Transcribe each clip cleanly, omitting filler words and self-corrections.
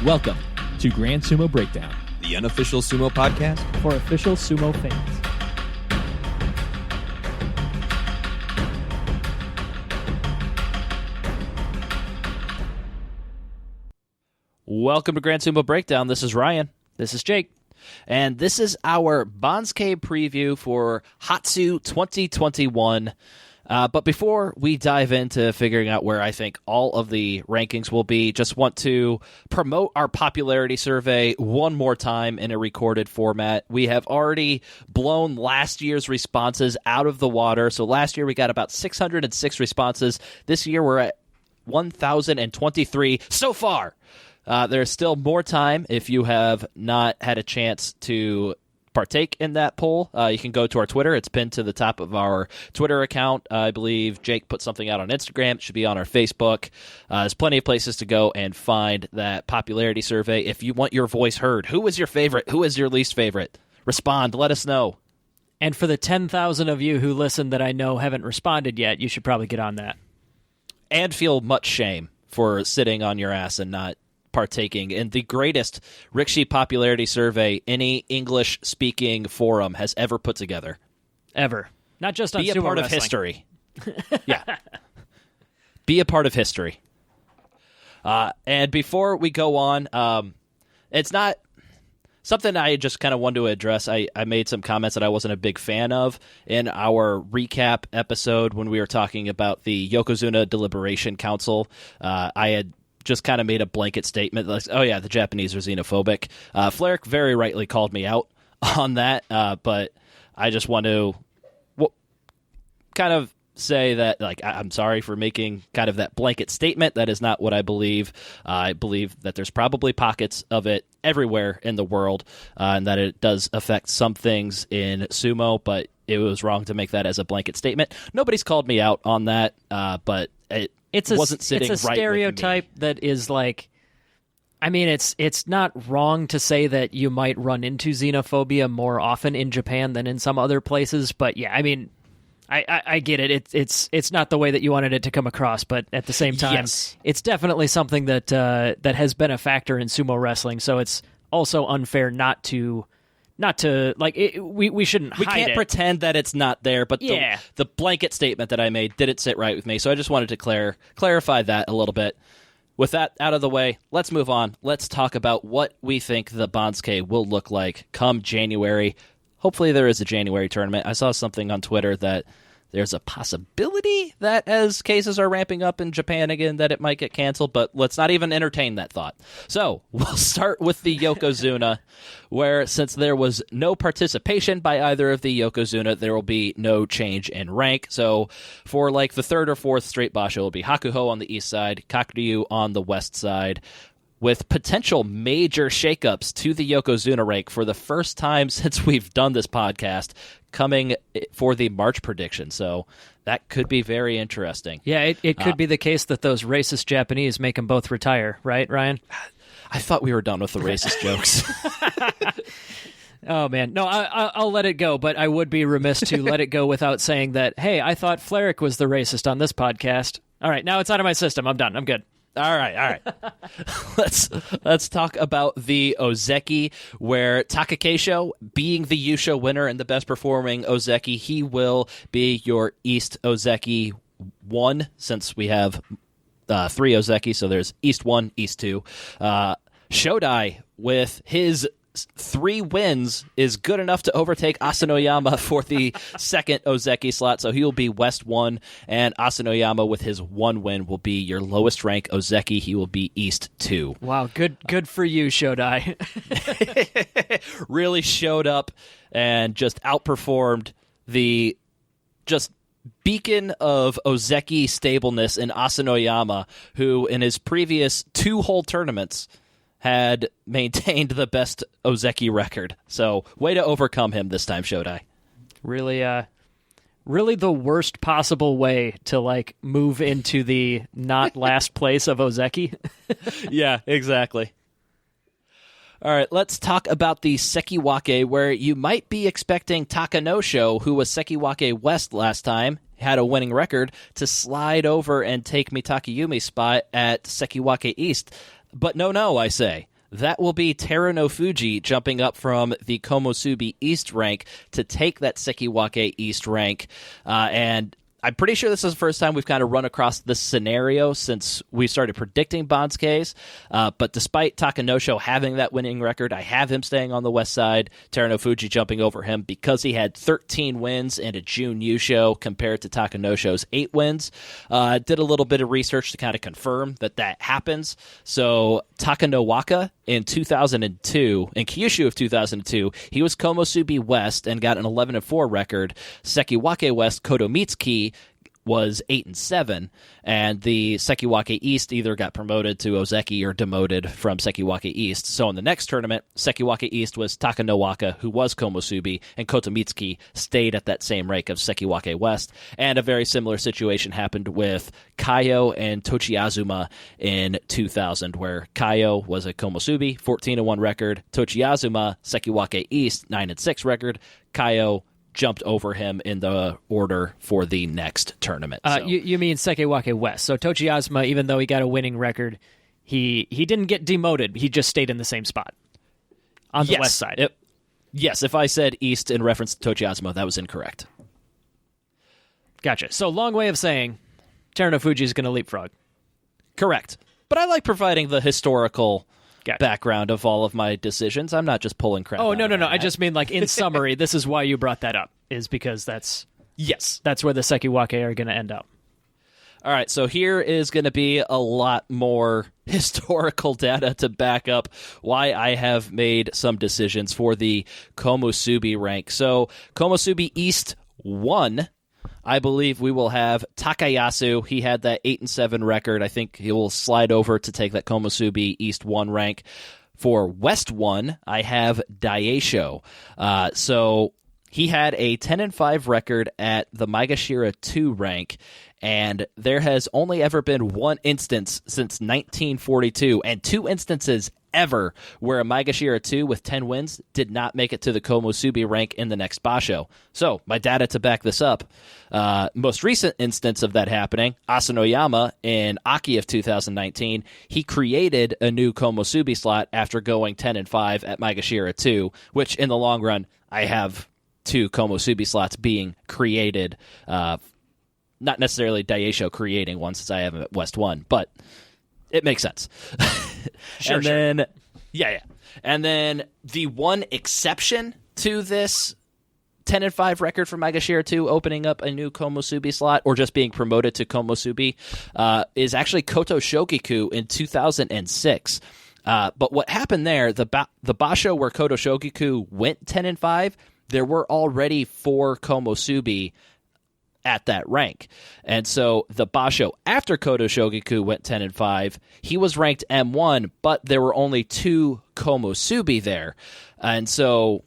Welcome to Grand Sumo Breakdown, the unofficial sumo podcast for official sumo fans. Welcome to Grand Sumo Breakdown. This is Ryan. This is Jake. And this is our Banzuke preview for Hatsu 2021. But before we dive into figuring out where I think all of the rankings will be, just want to promote our popularity survey one more time in a recorded format. We have already blown last year's responses out of the water. So last year we got about 606 responses. This year we're at 1,023 so far. There's still more time if you have not had a chance to partake in that poll. You can go to our Twitter. It's pinned to the top of our Twitter account. I believe Jake put something out on Instagram. It should be on our Facebook. There's plenty of places to go and find that popularity survey. If you want your voice heard, who is your favorite? Who is your least favorite? Respond. Let us know. And for the 10,000 of you who listen that I know haven't responded yet, you should probably get on that. And feel much shame for sitting on your ass and not partaking in the greatest Rikishi popularity survey any English-speaking forum has ever put together. Ever. Not just on Be a sumo part wrestling. of history. Yeah. Be a part of history. And before we go on, it's not something I just kind of wanted to address. I made some comments that I wasn't a big fan of in our recap episode when we were talking about the Yokozuna Deliberation Council. I had just kind of made a blanket statement like, oh yeah, the Japanese are xenophobic. Flerick very rightly called me out on that, but I just want to kind of say that, like, I'm sorry for making kind of that blanket statement. That is not what I believe. I believe that there's probably pockets of it everywhere in the world, and that it does affect some things in sumo, but it was wrong to make that as a blanket statement. Nobody's called me out on that, but it wasn't sitting right with me. It's a stereotype that is like, I mean, it's not wrong to say that you might run into xenophobia more often in Japan than in some other places, but yeah, I mean, I get it. It's not the way that you wanted it to come across, but at the same time, yes, it's definitely something that that has been a factor in sumo wrestling. So it's also unfair not to like we shouldn't hide it. We can't pretend that it's not there, but yeah, the blanket statement that I made didn't sit right with me. So I just wanted to clarify that a little bit. With that out of the way, let's move on. Let's talk about what we think the Banzuke will look like come January. Hopefully there is a January tournament. I saw something on Twitter that there's a possibility that as cases are ramping up in Japan again that it might get canceled, but let's not even entertain that thought. So we'll start with the Yokozuna, where since there was no participation by either of the Yokozuna, there will be no change in rank. So for like the third or fourth straight basho, it will be Hakuho on the east side, Kakuryu on the west side, with potential major shakeups to the Yokozuna rank for the first time since we've done this podcast, coming for the March prediction. So that could be very interesting. Yeah, it could be the case that those racist Japanese make them both retire, right, Ryan? I thought we were done with the racist jokes. Oh, man. No, I'll let it go, but I would be remiss to let it go without saying that, hey, I thought Flerick was the racist on this podcast. All right, now it's out of my system. I'm done. I'm good. All right. Let's talk about the Ozeki, where Takakeisho, being the Yusho winner and the best performing Ozeki, he will be your East Ozeki 1, since we have 3 Ozeki, so there's East 1, East 2. Shodai, with his 3 wins, is good enough to overtake Asanoyama for the second Ozeki slot, so he will be West 1, and Asanoyama with his 1 win will be your lowest rank Ozeki. He will be East 2. Wow, good for you, Shodai. Really showed up and just outperformed the just beacon of Ozeki stableness in Asanoyama, who in his previous 2 whole tournaments had maintained the best Ozeki record. So, way to overcome him this time, Shodai. Really the worst possible way to, like, move into the not last place of Ozeki. Yeah, exactly. All right, let's talk about the Sekiwake, where you might be expecting Takanosho, who was Sekiwake West last time, had a winning record, to slide over and take Mitake Yumi's spot at Sekiwake East. But no, I say. that will be Terunofuji jumping up from the Komosubi East rank to take that Sekiwake East rank. And I'm pretty sure this is the first time we've kind of run across this scenario since we started predicting Banzuke's. But despite Takanosho having that winning record, I have him staying on the west side, Terunofuji jumping over him because he had 13 wins and a June Yusho compared to Takanosho's 8 wins. Did a little bit of research to kind of confirm that happens. So Takanowaka in 2002, in Kyushu of 2002, he was Komosubi West and got an 11-4 record. Sekiwake West, Kotomitsuki, was 8-7, and the Sekiwake East either got promoted to Ozeki or demoted from Sekiwake East. So in the next tournament, Sekiwake East was Takanowaka, who was Komosubi, and Kotomitsuki stayed at that same rank of Sekiwake West. And a very similar situation happened with Kaio and Tochiazuma in 2000, where Kaio was a Komosubi, 14-1 record. Tochiazuma, Sekiwake East, 9-6 record. Kaio jumped over him in the order for the next tournament. You mean Sekiwake West. So Tochiazuma, even though he got a winning record, he didn't get demoted. He just stayed in the same spot on the west side. Yes, if I said East in reference to Tochiazuma, that was incorrect. Gotcha. So long way of saying Terunofuji is going to leapfrog. Correct. But I like providing the historical background of all of my decisions. I'm not just pulling crap. Oh, no. I just mean, like, in summary, this is why you brought that up, is because that's where the Sekiwake are going to end up. All right, so here is going to be a lot more historical data to back up why I have made some decisions for the Komosubi rank. So Komosubi East 1, I believe we will have Takayasu. He had that 8-7 record. I think he will slide over to take that Komosubi East 1 rank. For West 1, I have Daisho. So he had a 10-5 record at the Maegashira 2 rank, and there has only ever been one instance since 1942, and 2 instances ever where a Maegashira 2 with 10 wins did not make it to the Komosubi rank in the next basho. So, my data to back this up, most recent instance of that happening, Asanoyama in Aki of 2019, he created a new Komosubi slot after going 10-5 at Maegashira 2, which in the long run, I have 2 Komosubi slots being created, not necessarily Daisho creating one since I have him at West 1, but it makes sense. Sure. And then the one exception to this 10-5 record for Maegashira 2 opening up a new Komosubi slot or just being promoted to Komosubi is actually Koto Shogiku in 2006. But what happened there, the basho where Koto Shogiku went 10-5, there were already 4 Komosubi at that rank. And so the basho after Koto Shogiku went 10-5, he was ranked M1, but there were only 2 Komosubi there. And so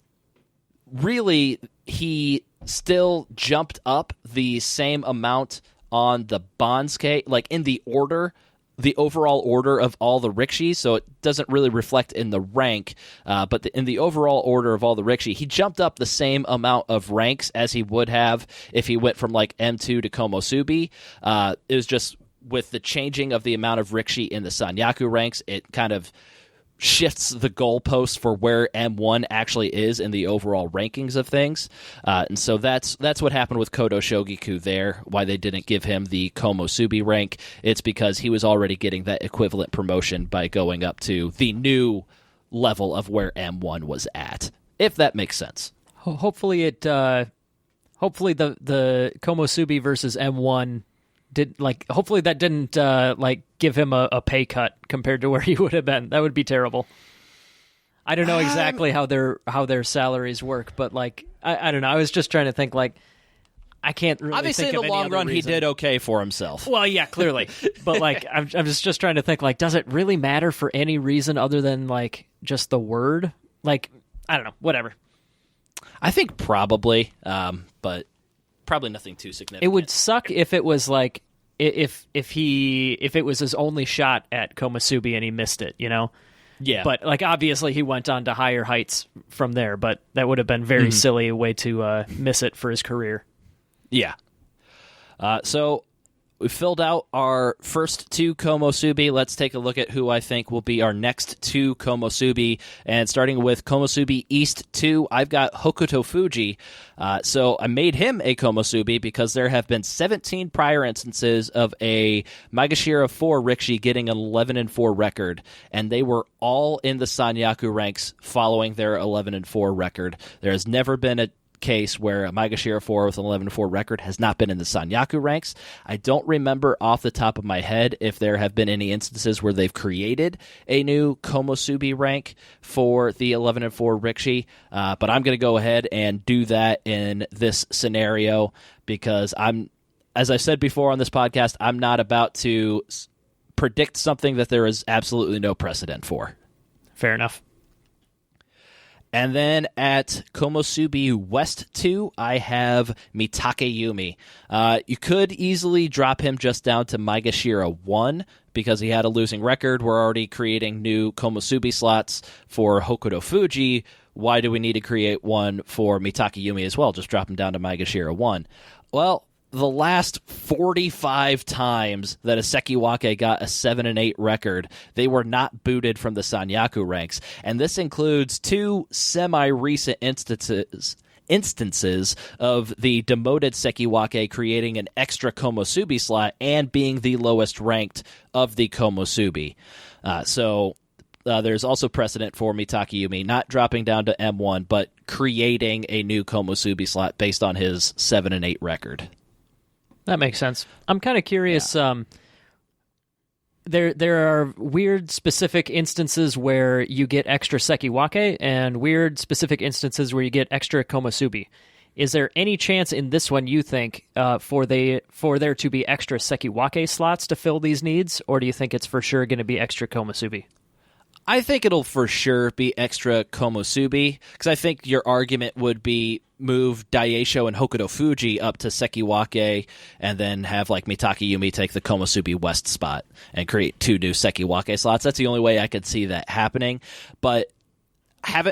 really he still jumped up the same amount on the Banzuke, like in the order, the overall order of all the rikshi, so it doesn't really reflect in the rank, but in the overall order of all the rikshi, he jumped up the same amount of ranks as he would have if he went from like M2 to Komosubi. It was just with the changing of the amount of rikshi in the san-yaku ranks, it kind of shifts the goalpost for where M1 actually is in the overall rankings of things. And so that's what happened with Koto Shogiku there, why they didn't give him the Komosubi rank. It's because he was already getting that equivalent promotion by going up to the new level of where M1 was at, if that makes sense. Hopefully the Komosubi versus M1 hopefully that didn't give him a pay cut compared to where he would have been. That would be terrible. I don't know exactly how their salaries work, but I don't know. I was just trying to think I can't really obviously think in of the any long other run reason. he did okay for himself. Well, yeah, clearly. But I'm just trying to think does it really matter for any reason other than just the word? I don't know, whatever. I think probably, but probably nothing too significant. It would suck if it was if it was his only shot at Komosubi and he missed it, you know? Yeah. But obviously he went on to higher heights from there, but that would have been very silly way to miss it for his career. Yeah. So we filled out our first 2 Komosubi. Let's take a look at who I think will be our next 2 Komosubi. And starting with Komosubi East 2, I've got Hokuto Fuji. So I made him a Komosubi because there have been 17 prior instances of a Maegashira 4 Rikishi getting an 11-4 record, and they were all in the san-yaku ranks following their 11-4 record. There has never been a case where a Maegashira 4 with an 11-4 record has not been in the san-yaku ranks. I don't remember off the top of my head if there have been any instances where they've created a new Komosubi rank for the 11-4 Rikishi, but I'm going to go ahead and do that in this scenario because as I said before on this podcast, I'm not about to predict something that there is absolutely no precedent for. Fair enough. And then at Komosubi West 2, I have Mitake Yumi. You could easily drop him just down to Maegashira 1 because he had a losing record. We're already creating new Komosubi slots for Hokuto Fuji. Why do we need to create one for Mitake Yumi as well? Just drop him down to Maegashira 1. Well, the last 45 times that a Sekiwake got a 7-8 record, they were not booted from the san-yaku ranks. And this includes 2 semi-recent instances of the demoted Sekiwake creating an extra Komosubi slot and being the lowest ranked of the Komosubi. So there's also precedent for Mitake Yumi not dropping down to M1, but creating a new Komosubi slot based on his 7-8 record. That makes sense. I'm kind of curious. Yeah. There are weird specific instances where you get extra Sekiwake and weird specific instances where you get extra Komosubi. Is there any chance in this one you think for there to be extra Sekiwake slots to fill these needs, or do you think it's for sure going to be extra Komosubi? I think it'll for sure be extra Komosubi, because I think your argument would be move Daisho and Hokuto Fuji up to Sekiwake and then have like Mitake Yumi take the Komosubi West spot and create 2 new Sekiwake slots. That's the only way I could see that happening. But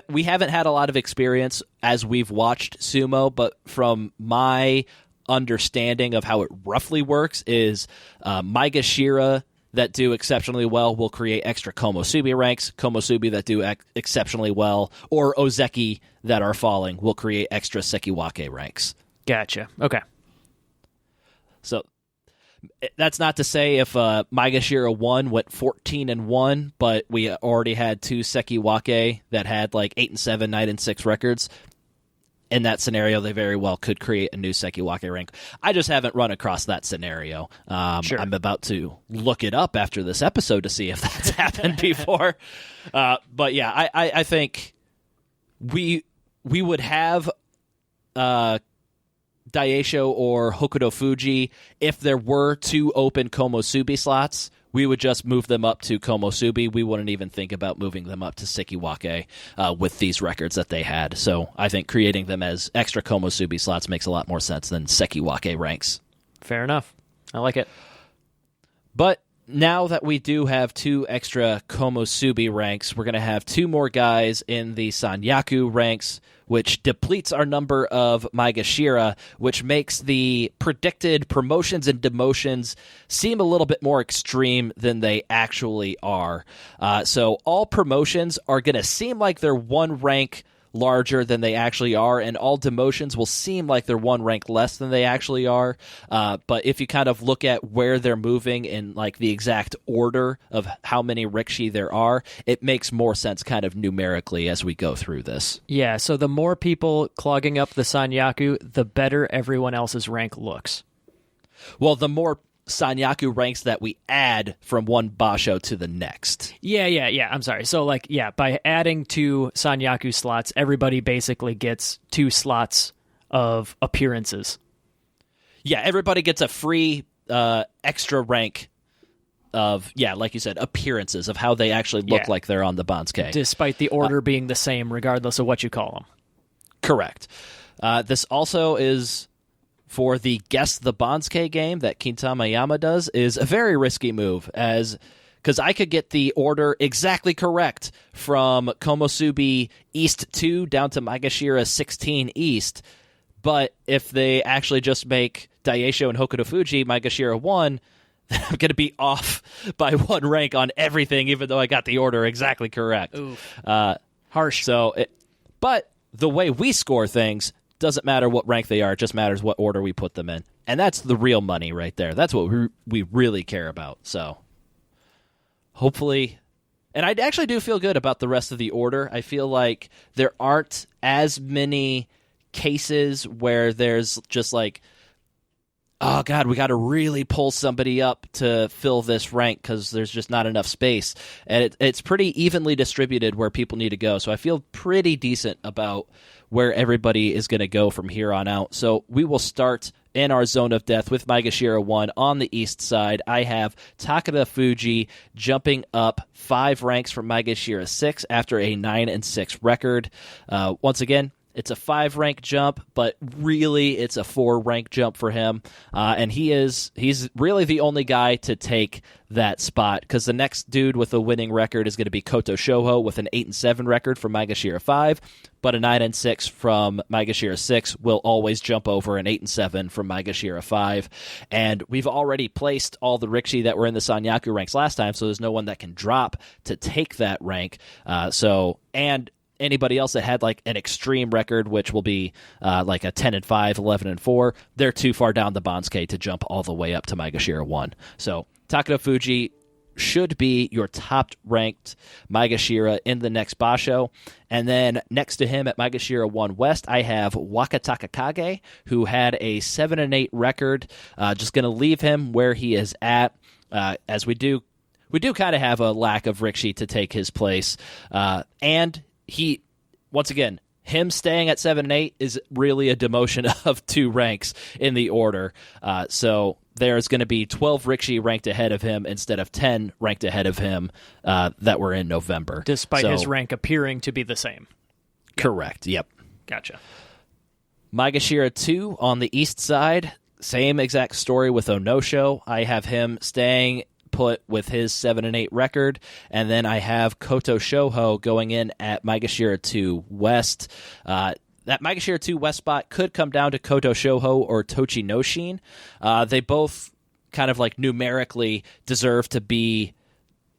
we haven't had a lot of experience as we've watched sumo, but from my understanding of how it roughly works is Maegashira that do exceptionally well will create extra Komosubi ranks. Komosubi that do exceptionally well, or Ozeki that are falling, will create extra Sekiwake ranks. Gotcha. Okay. So that's not to say if Maegashira 1 went 14-1, but we already had 2 Sekiwake that had like 8-7, 9-6 records. In that scenario, they very well could create a new Sekiwake rank. I just haven't run across that scenario. Sure. I'm about to look it up after this episode to see if that's happened before. But yeah, I think we would have Daisho or Hokuto Fuji if there were 2 open Komosubi slots. We would just move them up to Komosubi. We wouldn't even think about moving them up to Sekiwake with these records that they had. So I think creating them as extra Komosubi slots makes a lot more sense than Sekiwake ranks. Fair enough. I like it. But now that we do have 2 extra Komosubi ranks, we're going to have 2 more guys in the san-yaku ranks, which depletes our number of Maegashira, which makes the predicted promotions and demotions seem a little bit more extreme than they actually are. So all promotions are going to seem like they're 1 rank larger than they actually are, and all demotions will seem like they're 1 rank less than they actually are. But if you kind of look at where they're moving in like the exact order of how many Rikishi there are, it makes more sense kind of numerically as we go through this. Yeah, so the more people clogging up the san-yaku, the better everyone else's rank looks. Well, the more san-yaku ranks that we add from one basho to the next. Yeah. I'm sorry. So, by adding 2 san-yaku slots, everybody basically gets 2 slots of appearances. Yeah, everybody gets a free extra rank of, like you said, appearances of how they actually look like they're on the Banzuke. Despite the order being the same, regardless of what you call them. Correct. This also is, for the Guess the Banzuke game that Kintama Yama does, is a very risky move, because I could get the order exactly correct from Komosubi East 2 down to Maegashira 16 East, but if they actually just make Daisho and Hokuto Fuji, Maegashira 1, then I'm going to be off by 1 rank on everything, even though I got the order exactly correct. Harsh. But the way we score things doesn't matter what rank they are. It just matters what order we put them in. And that's the real money right there. That's what we really care about. So hopefully... And I actually do feel good about the rest of the order. I feel like there aren't as many cases where there's just like, oh, God, we got to really pull somebody up to fill this rank because there's just not enough space. And it's pretty evenly distributed where people need to go. So I feel pretty decent about where everybody is going to go from here on out. So we will start in our zone of death with Maegashira 1 on the east side. I have Takeda Fuji jumping up 5 ranks from Maegashira 6 after a 9-6 record. Once again, it's a 5-rank jump, but really it's a 4-rank jump for him. And he's really the only guy to take that spot because the next dude with a winning record is going to be Koto Shoho with an 8-7 record from Maegashira 5, but a 9-6 from Maegashira 6 will always jump over an 8-7 from Maegashira 5. And we've already placed all the Rikishi that were in the san-yaku ranks last time, so there's no one that can drop to take that rank. And anybody else that had like an extreme record, which will be like a 10-5, 11-4, they're too far down the Banzuke to jump all the way up to Maegashira 1. So Takeda Fuji should be your top-ranked Maegashira in the next basho. And then next to him at Maegashira 1 West, I have Wakatakakage, who had a 7-8 record. Just going to leave him where he is at, as we do kind of have a lack of Rikishi to take his place. And he, once again, him staying at 7-8 is really a demotion of 2 ranks in the order. So there's going to be 12 Rikishi ranked ahead of him instead of 10 ranked ahead of him that were in November. Despite his rank appearing to be the same. Correct, yep. Gotcha. Maegashira 2 on the east side, same exact story with Onosho. I have him staying put with his 7-8 record, and then I have Koto Shoho going in at Maegashira 2 West. That Maegashira 2 West spot could come down to Koto Shoho or Tochi Noshin. They both kind of like numerically deserve to be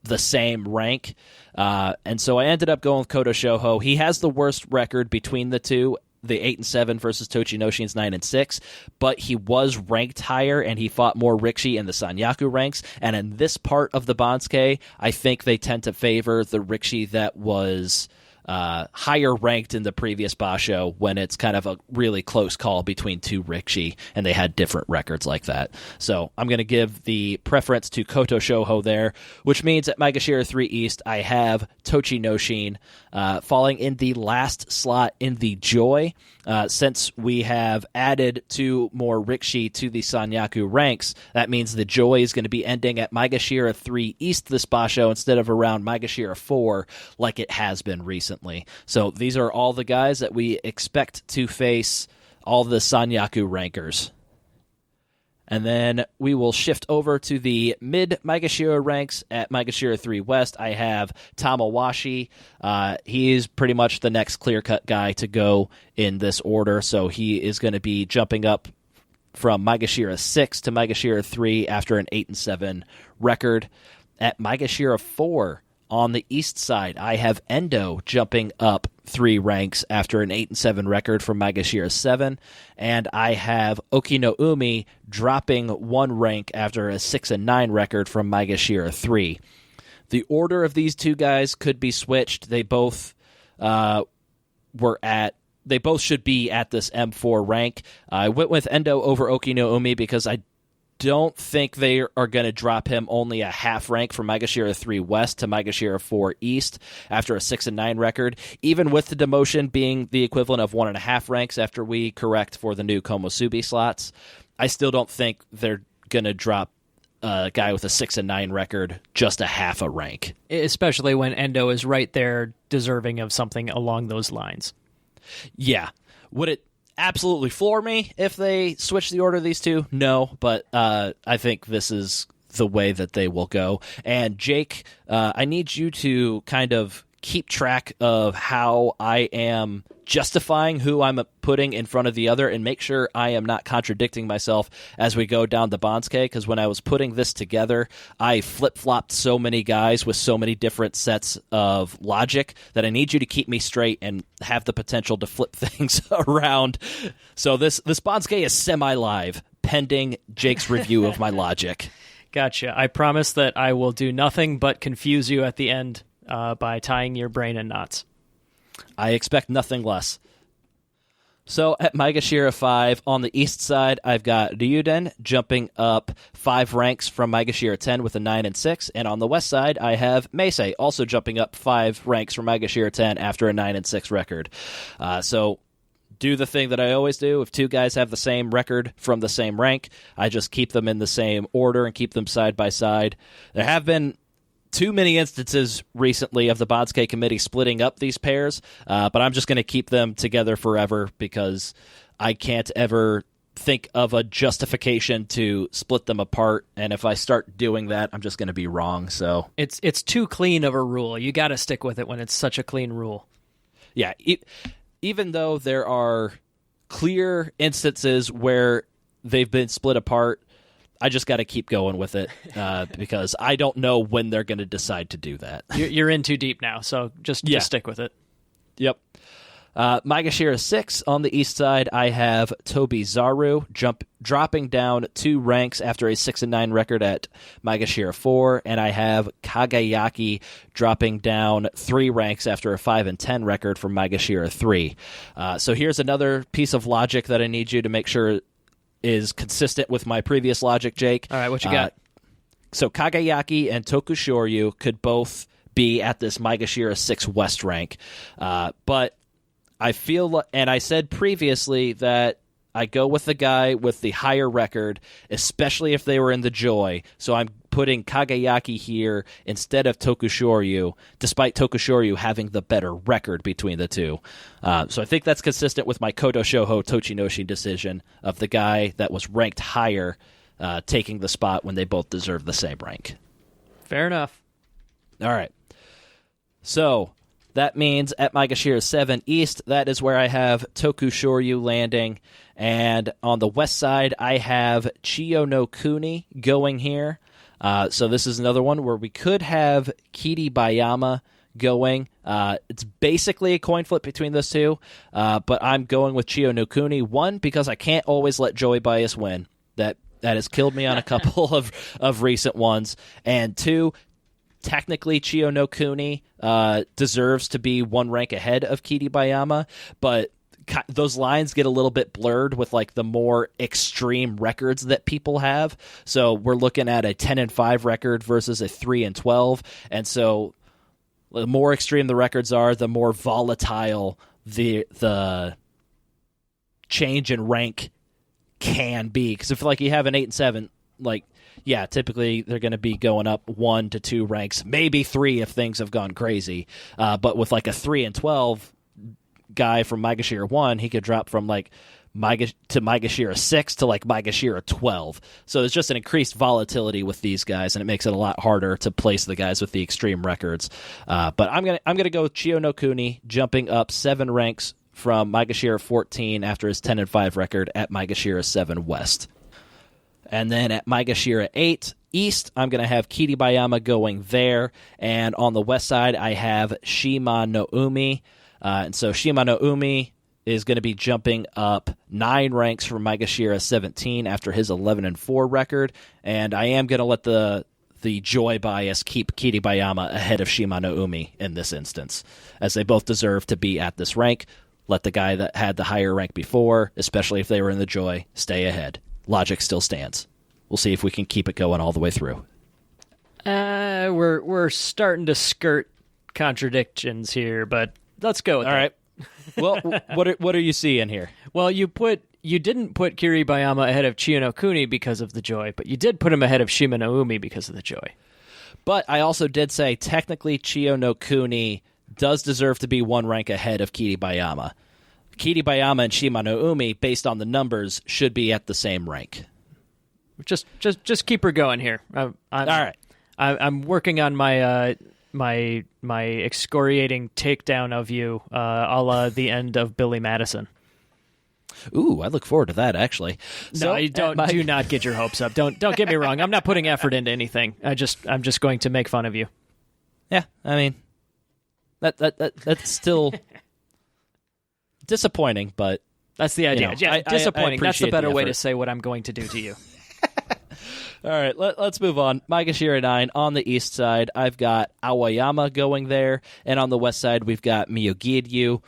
the same rank. And so I ended up going with Koto Shoho. He has the worst record between the two, the 8-7 versus Tochi Noshin's 9-6, but he was ranked higher and he fought more Rikishi in the san-yaku ranks. And in this part of the Banzuke, I think they tend to favor the Rikishi that was higher ranked in the previous basho when it's kind of a really close call between 2 Rikishi and they had different records like that. So I'm going to give the preference to Koto Shoho there, which means at Maegashira 3 East I have Tochi Noshin falling in the last slot in the Joy. Since we have added 2 more Rikishi to the san-yaku ranks, that means the Joy is going to be ending at Maegashira 3 East this basho instead of around Maegashira 4 like it has been recently. So these are all the guys that we expect to face all the san-yaku rankers. And then we will shift over to the mid-Maegashira ranks at Maegashira 3 West. I have Tamawashi. He's pretty much the next clear-cut guy to go in this order, so he is going to be jumping up from Maegashira 6 to Maegashira 3 after an 8-7 record. At Maegashira 4, on the east side, I have Endo jumping up 3 ranks after an 8-7 record from Maegashira 7, and I have Okinoumi dropping 1 rank after a 6-9 record from Maegashira 3. The order of these 2 guys could be switched. They both they both should be at this M4 rank. I went with Endo over Okinoumi because I don't think they are going to drop him only a half rank from Maegashira 3 West to Maegashira 4 East after a 6-9 record, even with the demotion being the equivalent of 1.5 ranks after we correct for the new Komusubi slots. I still don't think they're going to drop a guy with a 6-9 record just a half a rank. Especially when Endo is right there deserving of something along those lines. Yeah. Would it absolutely floor me if they switch the order of these 2? No, but I think this is the way that they will go. And Jake, I need you to kind of keep track of how I am justifying who I'm putting in front of the other and make sure I am not contradicting myself as we go down the Banzuke, because when I was putting this together, I flip-flopped so many guys with so many different sets of logic that I need you to keep me straight and have the potential to flip things around. So this Banzuke is semi-live, pending Jake's review of my logic. Gotcha. I promise that I will do nothing but confuse you at the end by tying your brain in knots. I expect nothing less. So at Maegashira 5, on the east side, I've got Ryuden jumping up 5 ranks from Maegashira 10 with a 9 and 6. And on the west side, I have Meisei also jumping up 5 ranks from Maegashira 10 after a 9 and 6 record. So do the thing that I always do. If 2 guys have the same record from the same rank, I just keep them in the same order and keep them side by side. There have been too many instances recently of the Banzuke committee splitting up these pairs, but I'm just going to keep them together forever because I can't ever think of a justification to split them apart, and if I start doing that, I'm just going to be wrong. So it's too clean of a rule. You got to stick with it when it's such a clean rule. Yeah, even though there are clear instances where they've been split apart, I just got to keep going with it because I don't know when they're going to decide to do that. You're in too deep now, so just stick with it. Yep. Maegashira 6, on the east side, I have Tobizaru dropping down 2 ranks after a 6 and 9 record at Maegashira 4, and I have Kagayaki dropping down 3 ranks after a 5 and 10 record from Maegashira 3. So here's another piece of logic that I need you to make sure is consistent with my previous logic, Jake. All right, what you got? So Kagayaki and Tokushoryu could both be at this Maegashira 6 West rank. But I feel, and I said previously that I go with the guy with the higher record, especially if they were in the Joy. So I'm putting Kagayaki here instead of Tokushoryu, despite Tokushoryu having the better record between the two. So I think that's consistent with my Kodo Shouho Tochinoshi decision of the guy that was ranked higher taking the spot when they both deserve the same rank. Fair enough. All right. So that means at Maegashira 7 East, that is where I have Tokushoryu landing. And on the west side, I have Chiyo no Kuni going here. So this is another one where we could have Kiribayama going. It's basically a coin flip between those two, but I'm going with Chiyo no Kuni. 1, because I can't always let Joey Bias win. That has killed me on a couple of recent ones. And 2, technically Chiyo no Kuni deserves to be 1 rank ahead of Kiribayama, but those lines get a little bit blurred with like the more extreme records that people have. So we're looking at a 10 and 5 record versus a 3 and 12. And so the more extreme the records are, the more volatile the change in rank can be. Because if like you have an 8 and 7, like, yeah, typically they're going to be going up 1 to 2 ranks, maybe 3 if things have gone crazy. But with like a 3 and 12 guy from Maegashira 1, he could drop from like Maegashira 6 to like Maegashira 12. So there's just an increased volatility with these guys, and it makes it a lot harder to place the guys with the extreme records. But I'm gonna go with Chiyo no Kuni jumping up 7 ranks from Maegashira 14 after his 10 and 5 record at Maegashira 7 West. And then at Maegashira 8 East, I'm going to have Kiribayama going there. And on the west side, I have Shima no Umi. And so Shima no Umi is going to be jumping up 9 ranks from Maegashira 17 after his 11 and 4 record. And I am going to let the Joy bias keep Kiribayama ahead of Shima no Umi in this instance, as they both deserve to be at this rank. Let the guy that had the higher rank before, especially if they were in the Joy, stay ahead. Logic still stands. We'll see if we can keep it going all the way through. We're starting to skirt contradictions here, but let's go with all that. Right. Well, what are you seeing here? Well, you didn't put Kiribayama ahead of Chiyo no Kuni because of the Joy, but you did put him ahead of Shima no Umi because of the Joy. But I also did say technically Chiyo no Kuni does deserve to be 1 rank ahead of Kiribayama. Kiribayama and Shima no Umi, based on the numbers, should be at the same rank. Just keep her going here. All right. I'm working on my excoriating takedown of you, a la the end of Billy Madison. Ooh, I look forward to that, actually. No, you don't. Do not get your hopes up. Don't get me wrong. I'm not putting effort into anything. I'm just going to make fun of you. Yeah, I mean, that's still disappointing, but that's the idea. Disappointing. That's the better way to say what I'm going to do to you. All right, let's move on. Maegashira 9 on the east side. I've got Aoyama going there, and on the west side, we've got Miyogiryu.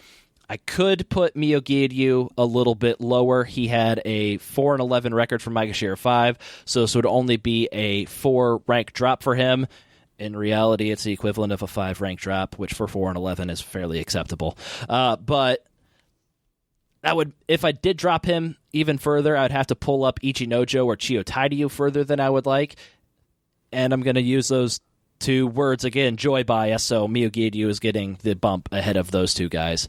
I could put Miyogiryu a little bit lower. He had a 4-11 record for Maegashira 5, so this would only be a 4 rank drop for him. In reality, it's the equivalent of a 5 rank drop, which for 4-11 is fairly acceptable. But that would, if I did drop him even further, I'd have to pull up Ichinojo or Chiyotairyu further than I would like. And I'm going to use those two words again, joy bias, so Miyogiryu is getting the bump ahead of those two guys.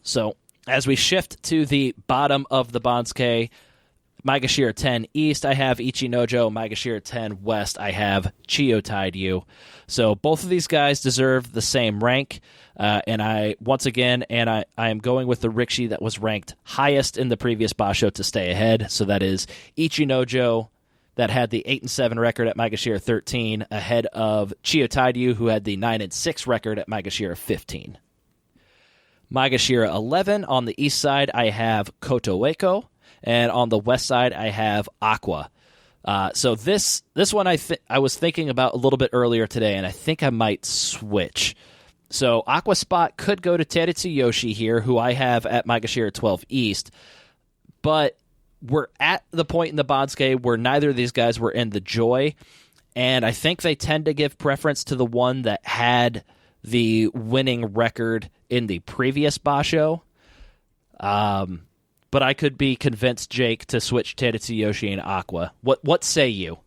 So as we shift to the bottom of the Banzuke, Maegashira 10 East, I have Ichinojo. Maegashira 10 West, I have Chiyotairyu. So both of these guys deserve the same rank. And I am going with the Rikishi that was ranked highest in the previous basho to stay ahead. So that is Ichinojo, that had the 8-7 record at Maegashira 13, ahead of Chiyotairyu, who had the 9-6 record at Maegashira 15. Maegashira 11 on the east side, I have Kotoeko, and on the west side, I have Aqua. So this one I was thinking about a little bit earlier today, and I think I might switch. So Aqua spot could go to Teritsuyoshi here, who I have at Maegashira 12 East, but we're at the point in the Banzuke where neither of these guys were in the Joy, and I think they tend to give preference to the one that had the winning record in the previous basho. But I could be convinced, Jake, to switch Teritsuyoshi and Aqua. What say you?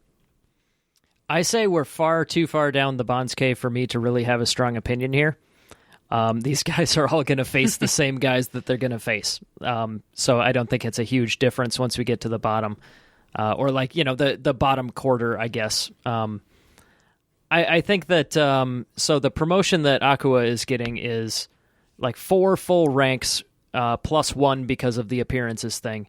I say we're far too far down the Banzuke for me to really have a strong opinion here. These guys are all going to face the same guys that they're going to face. So I don't think it's a huge difference once we get to the bottom. Or the bottom quarter, I guess. I think that, so the promotion that Aqua is getting is like 4 full ranks plus 1 because of the appearances thing.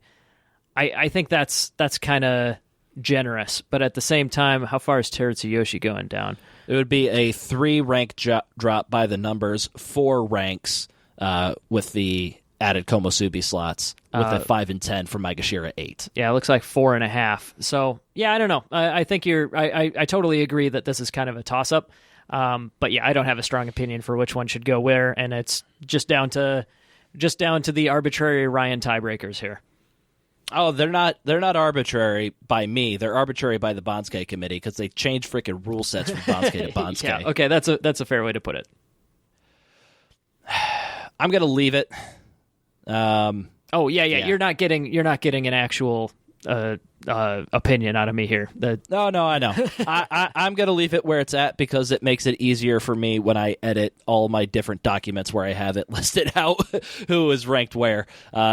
I think that's kind of generous, but at the same time, how far is Teritsuyoshi going down? It would be a 3 rank drop by the numbers, 4 ranks with the added Komusubi slots, with a 5 and 10 for Maegashira 8. Yeah, it looks like 4.5. So yeah, I don't know. I think I totally agree that this is kind of a toss up. But yeah, I don't have a strong opinion for which one should go where, and it's just down to the arbitrary Ryan tiebreakers here. Oh, they're not arbitrary by me. They're arbitrary by the Banzuke committee because they change freaking rule sets from Banzuke to Banzuke. Yeah, okay, that's a fair way to put it. I'm gonna leave it. Yeah. You're not getting an actual opinion out of me here. No, I know. I'm going to leave it where it's at because it makes it easier for me when I edit all my different documents where I have it listed out who is ranked where.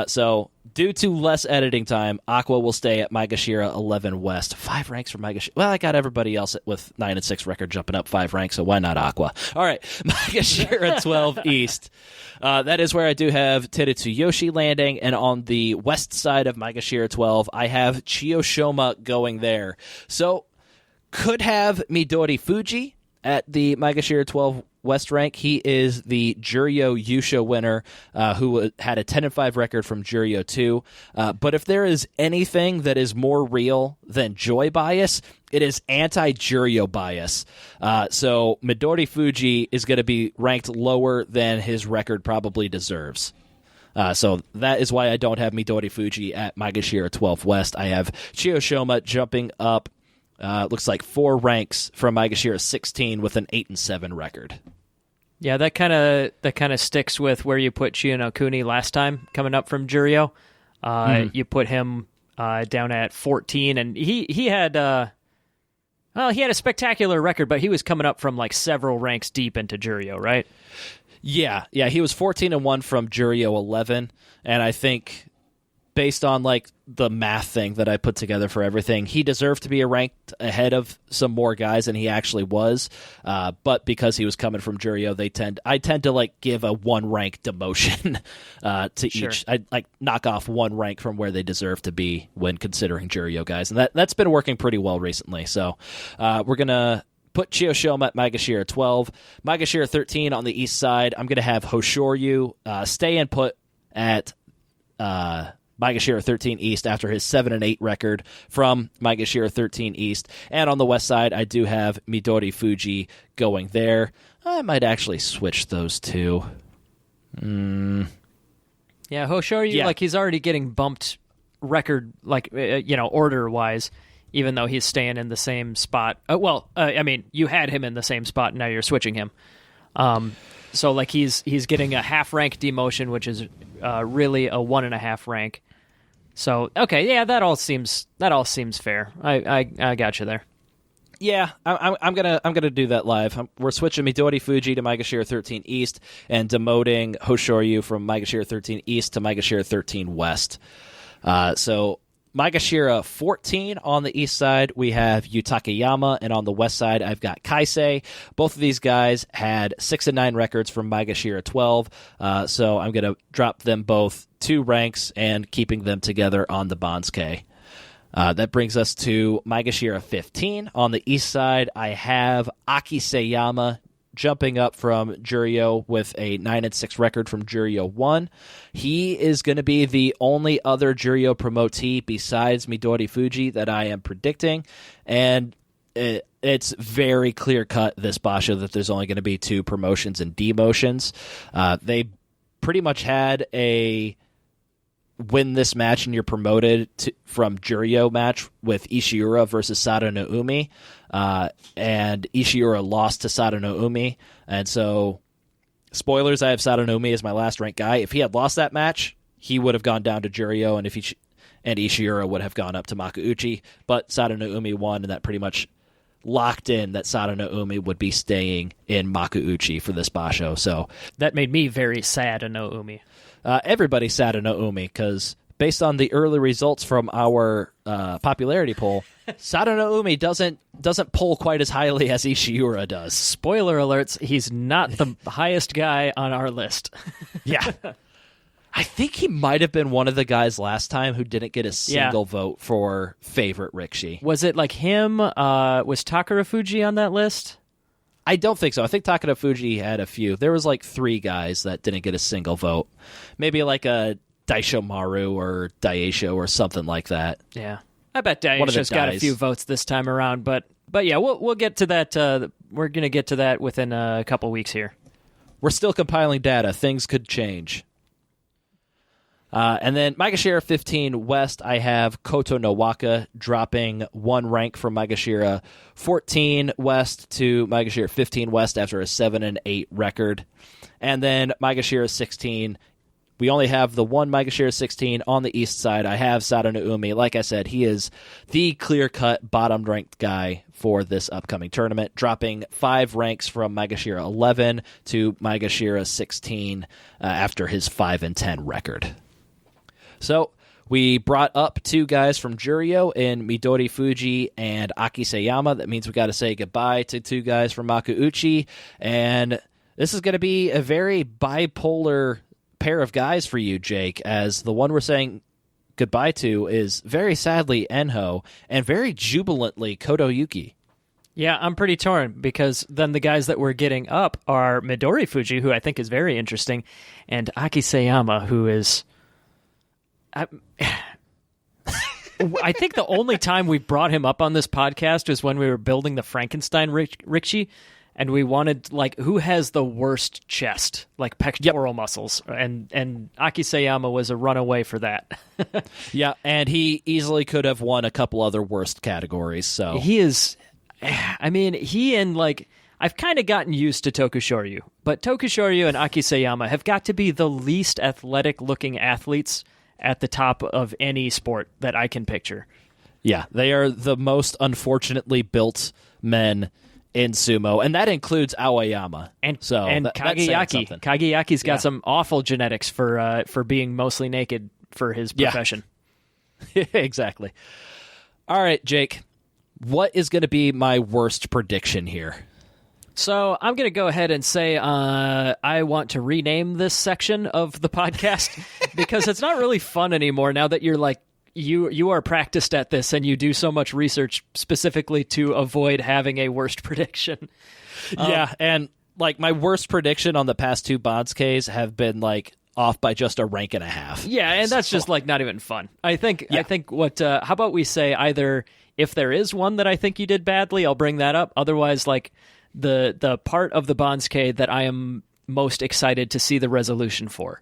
So due to less editing time, Aqua will stay at Maegashira 11 West. 5 ranks for Maegashira. Well, I got everybody else with 9-6 record jumping up 5 ranks, so why not Aqua? All right, Maegashira 12 East. That is where I do have Teritsuyoshi landing, and on the west side of Maegashira 12, I have Chiyoshoma going there. So, could have Midori Fuji at the Maegashira 12 West rank. He is the Juryo Yusha winner who had a 10-5 record from Juryo 2. But if there is anything that is more real than joy bias, it is anti-Juryo bias. So Midori Fuji is going to be ranked lower than his record probably deserves. So that is why I don't have Midori Fuji at Maegashira 12 West. I have Chiyoshoma jumping up, looks like 4 ranks from Maegashira 16 with an 8-7 record. Yeah, that kind of sticks with where you put Chiyonokuni last time, coming up from Juryo. You put him down at 14, and he had a spectacular record, but he was coming up from like several ranks deep into Juryo, right? Yeah, he was 14-1 from Juryo 11, and I think based on like the math thing that I put together for everything, he deserved to be ranked ahead of some more guys, and he actually was. But because he was coming from Juryo, I tend to like give a 1 rank demotion to each. I like knock off 1 rank from where they deserve to be when considering Juryo guys, and that's been working pretty well recently. So we're gonna put Chiyoshima at Maegashira 12, Maegashira 13 on the east side. I'm gonna have Hoshoryu stay and put at Maegashira 13 East after his 7-8 record from Maegashira 13 East. And on the west side, I do have Midori Fuji going there. I might actually switch those two. Yeah, Hoshoryu, like he's already getting bumped record, like, order-wise, even though he's staying in the same spot. I mean, you had him in the same spot, and now you're switching him. So, like, he's getting a half-rank demotion, which is really a 1.5 rank. So, okay, yeah, that all seems fair. I got you there. Yeah, I'm gonna do that live. We're switching Midori Fuji to Maegashira 13 East and demoting Hoshoryu from Maegashira 13 East to Maegashira 13 West. So Maegashira 14 on the east side, we have Yutakayama, and on the west side, I've got Kaisei. Both of these guys had 6-9 records from Maegashira 12, so I'm going to drop them both 2 ranks and keeping them together on the Banzuke. That brings us to Maegashira 15. On the east side, I have Akiseyama jumping up from Juryo with a 9-6 record from Juryo 1. He is going to be the only other Juryo promotee besides Midori Fuji that I am predicting, and it's very clear-cut this basho that there's only going to be 2 promotions and demotions. They pretty much had a win this match and you're promoted from Juryo match with Ishiura versus Sada no Umi, and Ishiura lost to Sada no Umi, and so spoilers, I have Sada no Umi as my last ranked guy. If he had lost that match, he would have gone down to Juryo, and Ishiura would have gone up to Makuuchi, but Sada no Umi won, and that pretty much locked in that Sada no Umi would be staying in Makuuchi for this basho. So that made me very sad, no Umi. Everybody's sad no Umi, because based on the early results from our popularity poll, Sada no Umi doesn't pull quite as highly as Ishiura does. Spoiler alerts, he's not the highest guy on our list. Yeah. I think he might have been one of the guys last time who didn't get a single vote for favorite Rikishi. Was it like him? Was Takara Fuji on that list? I don't think so. I think Takara Fuji had a few. There was like 3 guys that didn't get a single vote. Maybe like a Daisho Maru or Daisho or something like that. Yeah. I bet Daisho's got a few votes this time around, but yeah, we'll get to that. We're going to get to that within a couple weeks here. We're still compiling data. Things could change. And then Maegashira 15 West, I have Koto no Waka dropping 1 rank from Maegashira 14 West to Maegashira 15 West after a 7-8 record. And then Maegashira 16, we only have the one Maegashira 16 on the east side. I have Sada no Umi. Like I said, he is the clear-cut bottom-ranked guy for this upcoming tournament, dropping 5 ranks from Maegashira 11 to Maegashira 16 after his 5-10 record. So we brought up 2 guys from Juryo in Midori Fuji and Akiseyama. That means we got to say goodbye to 2 guys from Makuuchi. And this is going to be a very bipolar pair of guys for you, Jake, as the one we're saying goodbye to is very sadly Enho and very jubilantly Kotoyuki. Yeah, I'm pretty torn because then the guys that we're getting up are Midori Fuji, who I think is very interesting, and Akiseyama, who is... I think the only time we brought him up on this podcast was when we were building the Frankenstein Rikishi, and we wanted, like, who has the worst chest, like pectoral muscles, and Akiseyama was a runaway for that. Yeah, and he easily could have won a couple other worst categories. So he is, I mean, I've kind of gotten used to Tokushoryu, but Tokushoryu and Akiseyama have got to be the least athletic-looking athletes at the top of any sport that I can picture. Yeah, they are the most unfortunately built men in sumo, and that includes Aoyama. And Kageyaki. Kageyaki's got some awful genetics for being mostly naked for his profession. Exactly. All right, Jake, what is going to be my worst prediction here? So I'm going to go ahead and say I want to rename this section of the podcast because it's not really fun anymore now that you're like, you are practiced at this and you do so much research specifically to avoid having a worst prediction. Yeah, and like my worst prediction on the past two Banzukes have been like off by just a rank and a half. Yeah, and that's just like not even fun. I think what how about we say either if there is one that I think you did badly, I'll bring that up. Otherwise, like the part of the Banzuke that I am most excited to see the resolution for.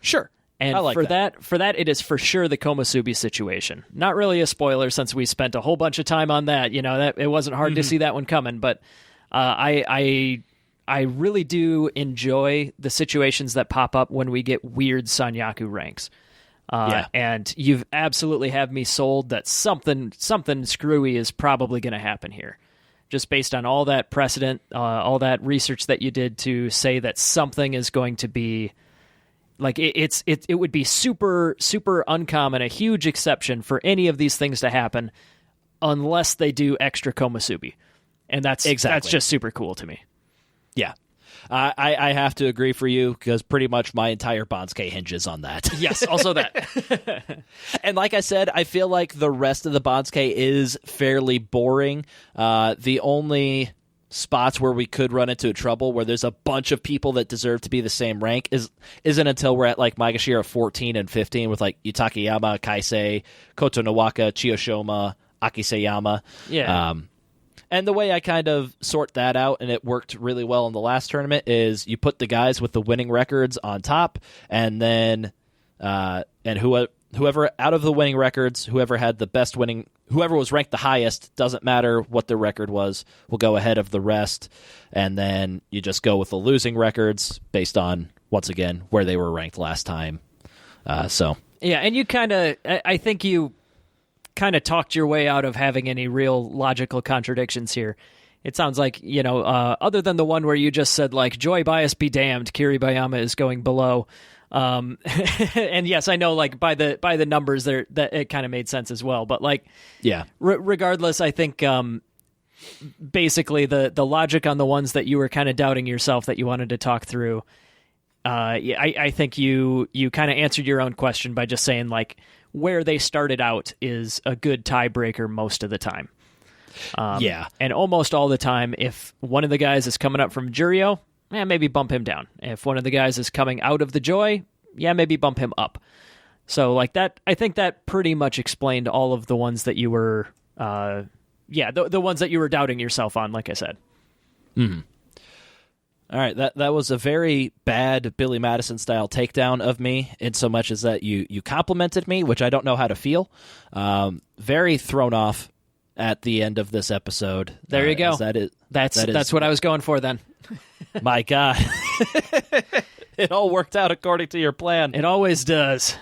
Sure. And I like for that, it is for sure the Komusubi situation. Not really a spoiler since we spent a whole bunch of time on that. You know, that it wasn't hard to see that one coming. But I really do enjoy the situations that pop up when we get weird san-yaku ranks. And you've absolutely have me sold that something screwy is probably going to happen here. Just based on all that precedent, all that research that you did to say that something is going to be like it would be super, super uncommon, a huge exception for any of these things to happen unless they do extra Komusubi. And that's just super cool to me. Yeah. I have to agree for you because pretty much my entire Banzuke hinges on that. Yes, also that. And like I said, I feel like the rest of the Banzuke is fairly boring. The only spots where we could run into trouble where there's a bunch of people that deserve to be the same rank isn't until we're at like Maegashira 14 and 15 with like Yutakayama, Kaisei, Kotonowaka, Chiyoshoma, Akiseyama. Yeah. And the way I kind of sort that out, and it worked really well in the last tournament, is you put the guys with the winning records on top, and then whoever out of the winning records, whoever was ranked the highest, doesn't matter what their record was, will go ahead of the rest, and then you just go with the losing records based on, once again, where they were ranked last time. Yeah, and you I think you kind of talked your way out of having any real logical contradictions here. It sounds like, other than the one where you just said, like, joy bias be damned, Kiribayama is going below. And yes, I know, like, by the numbers there, that it kind of made sense as well. But, like, yeah, regardless, I think basically the logic on the ones that you were kind of doubting yourself that you wanted to talk through, I think you kind of answered your own question by just saying, like, where they started out is a good tiebreaker most of the time. And almost all the time, if one of the guys is coming up from Juryo, maybe bump him down. If one of the guys is coming out of the Joy, maybe bump him up. So like that, I think that pretty much explained all of the ones that you were, the ones that you were doubting yourself on, like I said. Mm-hmm. All right, that was a very bad Billy Madison style takedown of me, in so much as that you complimented me, which I don't know how to feel. Very thrown off at the end of this episode. There you go. That's what I was going for then. My God. It all worked out according to your plan. It always does.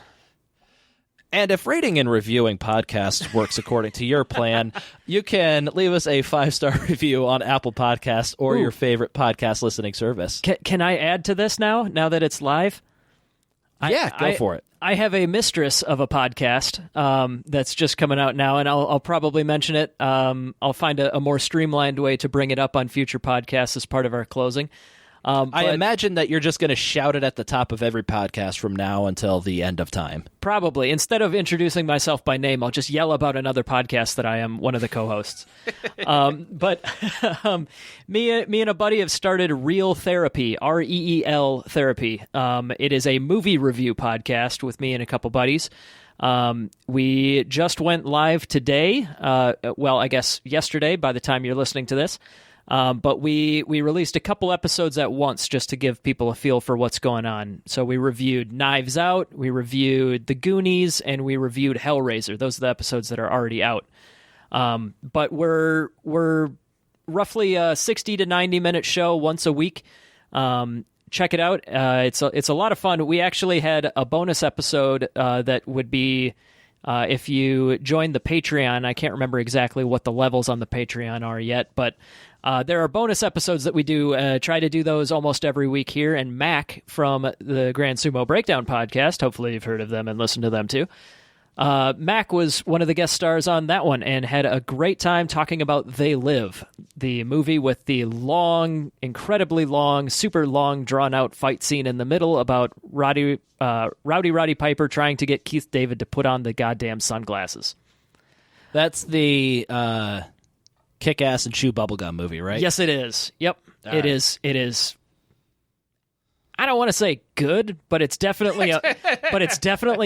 And if rating and reviewing podcasts works according to your plan, you can leave us a 5-star review on Apple Podcasts or your favorite podcast listening service. Can I add to this now that it's live? Go for it. I have a mistress of a podcast that's just coming out now, and I'll probably mention it. I'll find a more streamlined way to bring it up on future podcasts as part of our closing. I imagine that you're just going to shout it at the top of every podcast from now until the end of time. Probably. Instead of introducing myself by name, I'll just yell about another podcast that I am one of the co-hosts. Me and a buddy have started Real Therapy, Reel Therapy. It is a movie review podcast with me and a couple buddies. We just went live today. I guess yesterday by the time you're listening to this. But we released a couple episodes at once just to give people a feel for what's going on. So we reviewed Knives Out, we reviewed The Goonies, and we reviewed Hellraiser. Those are the episodes that are already out. But we're roughly a 60 to 90 minute show once a week. Check it out. It's a lot of fun. We actually had a bonus episode that would be If you join the Patreon, I can't remember exactly what the levels on the Patreon are yet, but there are bonus episodes that we do. Try to do those almost every week here. And Mac from the Grand Sumo Breakdown podcast, hopefully you've heard of them and listened to them too. Mac was one of the guest stars on that one and had a great time talking about They Live, the movie with the long, incredibly long, super long, drawn-out fight scene in the middle about Rowdy Piper trying to get Keith David to put on the goddamn sunglasses. That's the Kick-Ass and Chew Bubblegum movie, right? Yes, it is. Yep. All It right. is. It is. I don't want to say good, but it's definitely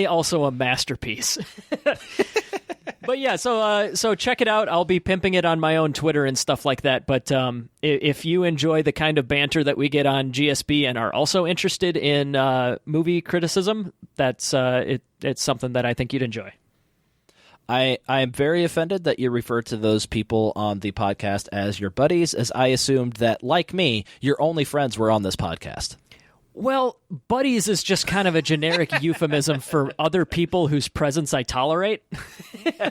also a masterpiece. But yeah, so check it out. I'll be pimping it on my own Twitter and stuff like that. But if you enjoy the kind of banter that we get on GSB and are also interested in movie criticism, that's it's something that I think you'd enjoy. I am very offended that you refer to those people on the podcast as your buddies, as I assumed that, like me, your only friends were on this podcast. Well, buddies is just kind of a generic euphemism for other people whose presence I tolerate. All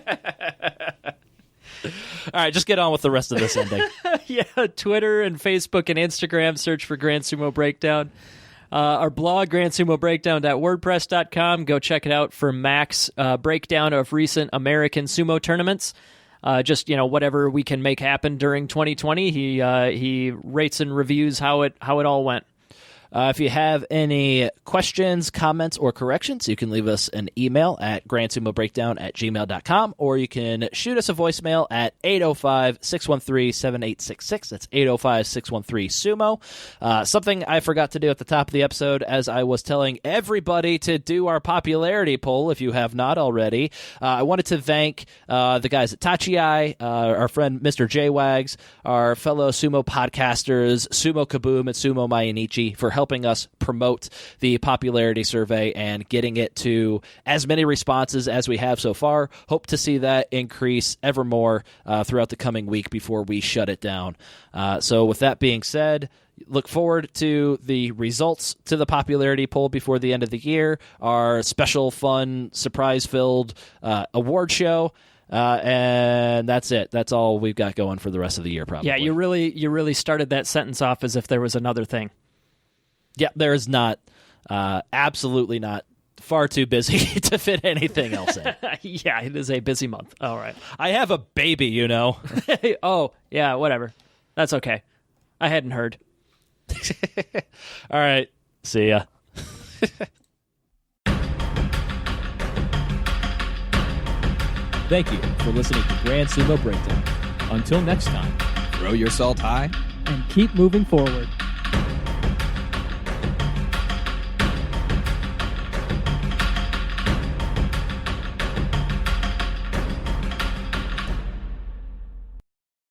right, just get on with the rest of this ending. Yeah, Twitter and Facebook and Instagram, search for Grand Sumo Breakdown. Our blog, grandsumobreakdown.wordpress.com. Go check it out for Mac's breakdown of recent American sumo tournaments. Just, whatever we can make happen during 2020. He rates and reviews how it all went. If you have any questions, comments, or corrections, you can leave us an email at grandsumobreakdown@gmail.com, or you can shoot us a voicemail at 805-613-7866. That's 805-613-SUMO. Something I forgot to do at the top of the episode, as I was telling everybody to do our popularity poll, if you have not already. I wanted to thank the guys at Tachiai, our friend Mr. J-Wags, our fellow sumo podcasters, Sumo Kaboom and Sumo Mayanichi, for helping us promote the popularity survey and getting it to as many responses as we have so far. Hope to see that increase ever more throughout the coming week before we shut it down. So with that being said, look forward to the results to the popularity poll before the end of the year, our special, fun, surprise-filled award show. And that's it. That's all we've got going for the rest of the year, probably. Yeah, you really started that sentence off as if there was another thing. Yeah, there is not. Absolutely not. Far too busy to fit anything else in. Yeah, it is a busy month. All right. I have a baby, Oh, yeah, whatever. That's okay. I hadn't heard. All right. See ya. Thank you for listening to Grand Sumo Breakdown. Until next time, Throw your salt high. And keep moving forward.